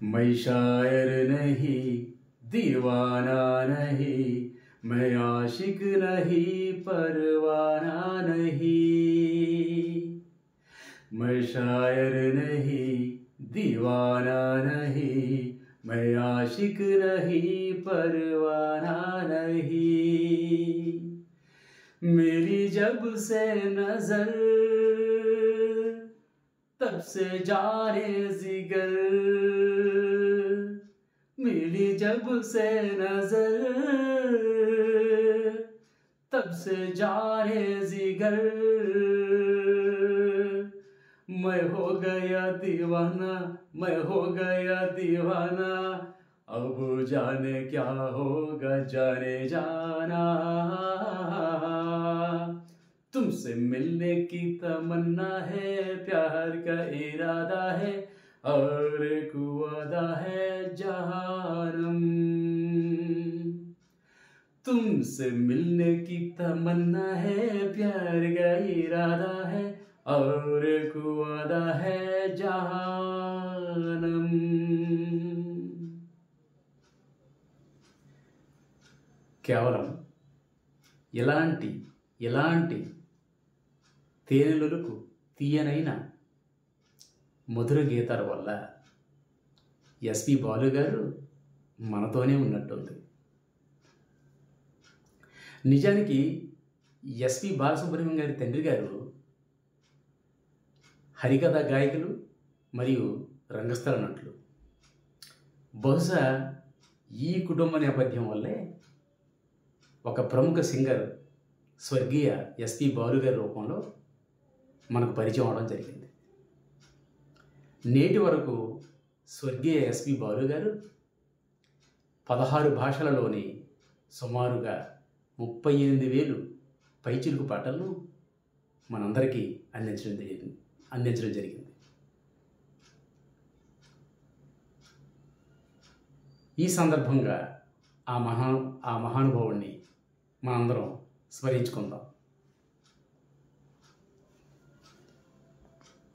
मैं शायर नहीं, दीवाना नहीं, मैं आशिक नहीं, परवाना नहीं। मैं शायर नहीं, दीवाना नहीं, मैं आशिक नहीं, परवाना नहीं। मेरी जब से नजर तब से जाने जिगर, मिली जब से नजर तब से जाने जिगर। मैं हो गया दीवाना, मैं हो गया दीवाना, अब जाने क्या होगा जाने जाना। तुमसे मिलने की तमन्ना है, प्यार का इरादा है, और एक वादा है जहानम। तुमसे मिलने की तमन्ना है, प्यार का इरादा है, और एक वादा है जहानम। కేవలం ఇలాంటి తేనెలకు తీయనైన మధుర గీతాల వల్ల ఎస్పి బాలు గారు మనతోనే ఉన్నట్టుంది. నిజానికి ఎస్పి బాలసుబ్రహ్మణ్యం గారి తండ్రి గారు హరికథ గాయకులు మరియు రంగస్థల నటులు. బహుశా ఈ కుటుంబ నేపథ్యం వల్లే ఒక ప్రముఖ సింగర్ స్వర్గీయ ఎస్పి బాలు గారి రూపంలో మనకు పరిచయం అవడం జరిగింది. నేటి వరకు స్వర్గీయ ఎస్పి బాలు గారు 16 భాషలలోని సుమారుగా 38,000 పైచిలుకు పాటలను మనందరికీ అందించడం జరిగింది. ఈ సందర్భంగా ఆ మహానుభావుడిని మనందరం స్మరించుకుందాం.